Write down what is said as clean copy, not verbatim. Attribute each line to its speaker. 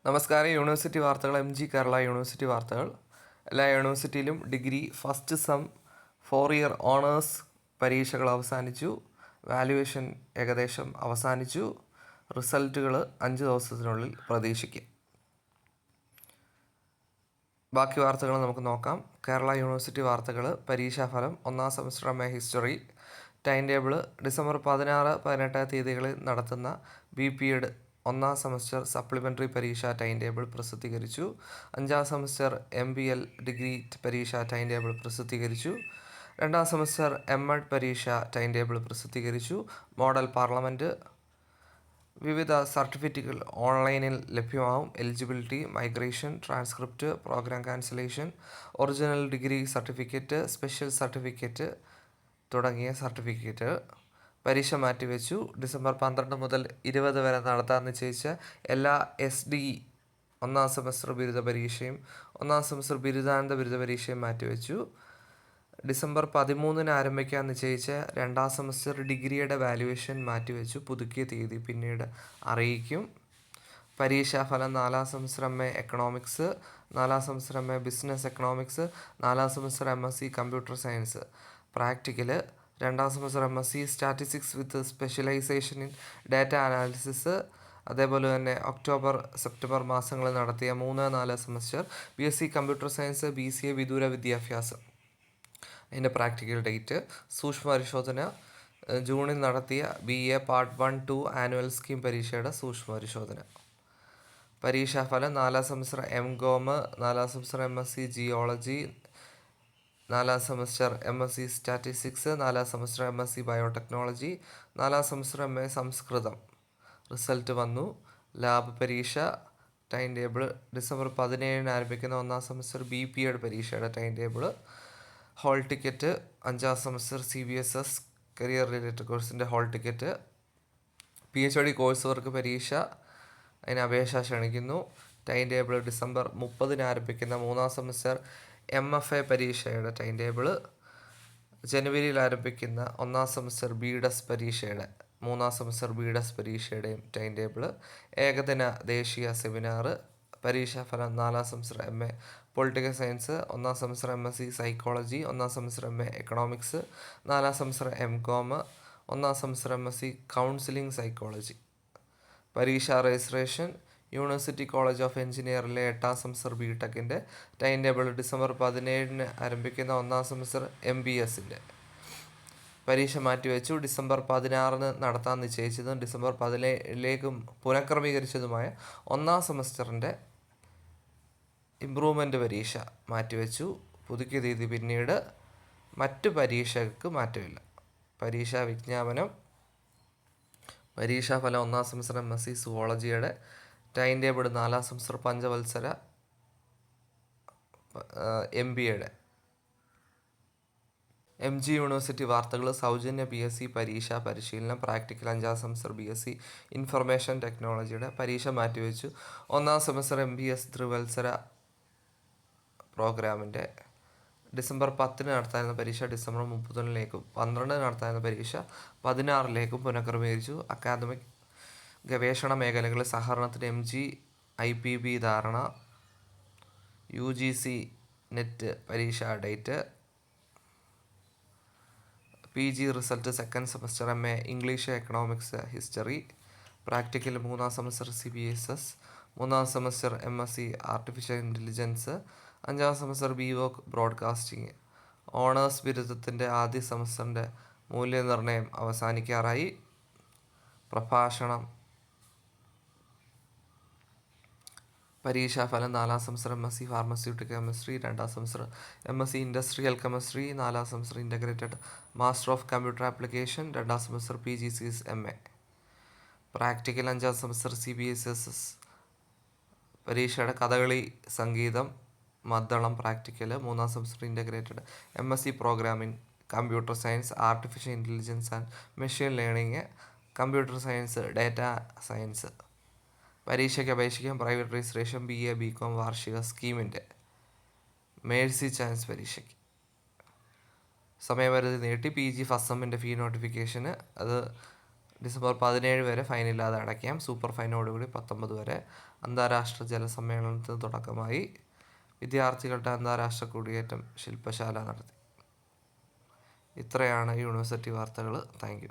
Speaker 1: നമസ്കാരം. യൂണിവേഴ്സിറ്റി വാർത്തകൾ. MG Kerala university വാർത്തകൾ. എല്ലാ യൂണിവേഴ്സിറ്റിയിലും degree first sem 4 year honours പരീക്ഷകൾ അവസാനിച്ചു. വാല്യുവേഷൻ ഏകദേശം അവസാനിച്ചു. റിസൾട്ടുകൾ 5 ദിവസത്തിനുള്ളിൽ പ്രതീക്ഷിക്കും. ബാക്കി വാർത്തകൾ നമുക്ക് നോക്കാം. കേരള യൂണിവേഴ്സിറ്റി വാർത്തകൾ. പരീക്ഷാഫലം. ഒന്നാം semester MA history time table December 16-18 തീയതികളിൽ നടത്തുന്ന BPEd ഒന്നാം സെമസ്റ്റർ സപ്ലിമെൻ്ററി പരീക്ഷാ ടൈം ടേബിൾ പ്രസിദ്ധീകരിച്ചു. 5ാം സെമസ്റ്റർ MBL ഡിഗ്രി പരീക്ഷാ ടൈം ടേബിൾ പ്രസിദ്ധീകരിച്ചു. 2ാം സെമസ്റ്റർ MEd പരീക്ഷ ടൈം ടേബിൾ പ്രസിദ്ധീകരിച്ചു. Model parliament. വിവിധ സർട്ടിഫിക്കറ്റുകൾ ഓൺലൈനിൽ ലഭ്യമാവും. Eligibility, migration, transcript, programme cancellation, original degree certificate, special certificate തുടങ്ങിയ സർട്ടിഫിക്കറ്റ്. പരീക്ഷ മാറ്റിവെച്ചു. ഡിസംബർ 12 മുതൽ 20 വരെ നടത്താൻ നിശ്ചയിച്ച എല്ലാ SD ഒന്നാം സെമസ്റ്റർ ബിരുദ പരീക്ഷയും ഒന്നാം സെമസ്റ്റർ ബിരുദാനന്ത ബിരുദ പരീക്ഷയും മാറ്റിവെച്ചു. ഡിസംബർ 13 ആരംഭിക്കാൻ നിശ്ചയിച്ച 2ാം സെമസ്റ്റർ ഡിഗ്രിയുടെ വാല്യുവേഷൻ മാറ്റിവെച്ചു. പുതുക്കിയ തീയതി പിന്നീട് അറിയിക്കും. പരീക്ഷാഫലം. 4ാം സെമസ്റ്റർ MA എക്കണോമിക്സ്, 4ാം സെമസ്റ്റർ MA ബിസിനസ് എക്കണോമിക്സ്, 4ാം semester MSc computer science. Practical. 2ാം semester MSc statistics with specialisation in data analysis. അതേപോലെ തന്നെ ഒക്ടോബർ സെപ്റ്റംബർ മാസങ്ങളിൽ നടത്തിയ 3-4 semester BSc computer science, BCA വിദൂര വിദ്യാഭ്യാസം. അതിൻ്റെ പ്രാക്ടിക്കൽ ഡേറ്റ്. സൂക്ഷ്മ പരിശോധന. ജൂണിൽ നടത്തിയ BA പാർട്ട് 1-2 ആനുവൽ സ്കീം പരീക്ഷയുടെ സൂക്ഷ്മ പരിശോധന. പരീക്ഷാഫലം. 4ാം സെമസ്റ്റർ MCOM, 4ാം സെമസ്റ്റർ MSc ജിയോളജി, 4ാം സെമസ്റ്റർ MSc സ്റ്റാറ്റിസ്റ്റിക്സ്, 4ാം സെമസ്റ്റർ MSc ബയോടെക്നോളജി, 4ാം സെമസ്റ്റർ MA സംസ്കൃതം. റിസൾട്ട് വന്നു. ലാബ് പരീക്ഷ ടൈം ടേബിൾ. ഡിസംബർ 17 ആരംഭിക്കുന്ന ഒന്നാം സെമസ്റ്റർ BPEd പരീക്ഷയുടെ ടൈം ടേബിൾ. Hall ticket. 5ാം സെമസ്റ്റർ CBSS കരിയർ റിലേറ്റഡ് കോഴ്സിൻ്റെ hall ticket. PhD course work പരീക്ഷ. അതിന് അപേക്ഷ ക്ഷണിക്കുന്നു. Time table. ഡിസംബർ 30 ആരംഭിക്കുന്ന 3ാം സെമസ്റ്റർ MFA പരീക്ഷയുടെ ടൈം ടേബിൾ. ജനുവരിയിൽ ആരംഭിക്കുന്ന ഒന്നാം സെമസ്റ്റർ BDES പരീക്ഷയുടെ 3ാം സെമസ്റ്റർ BDES പരീക്ഷയുടെയും ടൈം ടേബിൾ. ഏകദിന ദേശീയ സെമിനാർ. പരീക്ഷാഫലം. 4ാം സെമസ്റ്റർ MA പൊളിറ്റിക്കൽ സയൻസ്, 1ാം സെമസ്റ്റർ MSc സൈക്കോളജി, 1ാം സെമസ്റ്റർ MA എക്കണോമിക്സ്, 4ാം സെമസ്റ്റർ MCOM, 1ാം സെമസ്റ്റർ MSc കൗൺസിലിംഗ് സൈക്കോളജി. പരീക്ഷാ രജിസ്ട്രേഷൻ. യൂണിവേഴ്സിറ്റി കോളേജ് ഓഫ് എഞ്ചിനീയറിലെ 8ാം സെമസ്റ്റർ BTechൻ്റെ ടൈം ടേബിൾ. ഡിസംബർ 17 ആരംഭിക്കുന്ന 1ാം സെമസ്റ്റർ MBSൻ്റെ പരീക്ഷ മാറ്റിവെച്ചു. ഡിസംബർ 16 നടത്താൻ നിശ്ചയിച്ചതും ഡിസംബർ 17 പുനഃക്രമീകരിച്ചതുമായ 1ാം സെമസ്റ്ററിൻ്റെ ഇംപ്രൂവ്മെൻ്റ് പരീക്ഷ മാറ്റിവെച്ചു. പുതുക്കിയ തീയതി പിന്നീട്. മറ്റ് പരീക്ഷയ്ക്ക് മാറ്റമില്ല. പരീക്ഷാ വിജ്ഞാപനം. പരീക്ഷാഫലം. 1ാം സെമസ്റ്റർ MSc സുവോളജിയുടെ ടൈം ടേബിൾ. 4ാം സെമസ്റ്റർ പഞ്ചവത്സര MBAയുടെ. MG യൂണിവേഴ്സിറ്റി വാർത്തകൾ. സൗജന്യ PSc പരീക്ഷാ പരിശീലനം. പ്രാക്ടിക്കൽ. 5ാം സെമസ്റ്റർ BSc ഇൻഫർമേഷൻ ടെക്നോളജിയുടെ പരീക്ഷ മാറ്റിവെച്ചു. 1ാം സെമസ്റ്റർ MBS ത്രിവത്സര പ്രോഗ്രാമിൻ്റെ ഡിസംബർ 10 നടത്താവുന്ന പരീക്ഷ ഡിസംബർ 31 12 നടത്താവുന്ന പരീക്ഷ 16 പുനഃക്രമീകരിച്ചു. അക്കാദമിക് ഗവേഷണ മേഖലകളിൽ സഹകരണത്തിന് MG IPB ധാരണ. UGC നെറ്റ് പരീക്ഷാ date. PG result. Second semester MA English economics history. Practical. 3ാം സെമസ്റ്റർ CBSS, 3ാം സെമസ്റ്റർ MSc ആർട്ടിഫിഷ്യൽ ഇൻ്റലിജൻസ്, 5ാം സെമസ്റ്റർ BVOC ബ്രോഡ്കാസ്റ്റിംഗ്. ഓണേഴ്സ് ബിരുദത്തിൻ്റെ ആദ്യ സെമസ്റ്ററിൻ്റെ മൂല്യനിർണ്ണയം അവസാനിക്കാറായി. പ്രഭാഷണം. പരീക്ഷാഫലം. 4ാം സെമസ്റ്റർ MSc ഫാർമസ്യൂട്ടിക്കൽ കെമിസ്ട്രി, 2ാം സെമസ്റ്റർ MSc ഇൻഡസ്ട്രിയൽ കെമിസ്ട്രി, 4ാം semester integrated master of computer application, 2ാം സെമസ്റ്റർ PGCS MA. പ്രാക്ടിക്കൽ. 5ാം സെമസ്റ്റർ CBSS പരീക്ഷയുടെ കഥകളി സംഗീതം മദ്ദളം പ്രാക്ടിക്കൽ. 3ാം semester integrated MSc programming computer science, artificial intelligence and machine learning, computer science, data science. പരീക്ഷയ്ക്ക് അപേക്ഷിക്കാൻ. Private registration. BA BCom വാർഷിക സ്കീമിൻ്റെ Mercy chance പരീക്ഷയ്ക്ക്. സമയപരിധി നീട്ടി. PG ഫസ്റ്റ് സെമ്മിൻ്റെ ഫീ നോട്ടിഫിക്കേഷന്. അത് ഡിസംബർ 17 വരെ ഫൈനില്ലാതെ അടയ്ക്കാം. സൂപ്പർ ഫൈനോടുകൂടി 19 വരെ. അന്താരാഷ്ട്ര ജലസമ്മേളനത്തിന് തുടക്കമായി. വിദ്യാർത്ഥികളുടെ അന്താരാഷ്ട്ര കുടിയേറ്റം ശില്പശാല നടത്തി. ഇത്രയാണ് യൂണിവേഴ്സിറ്റി വാർത്തകൾ. Thank you.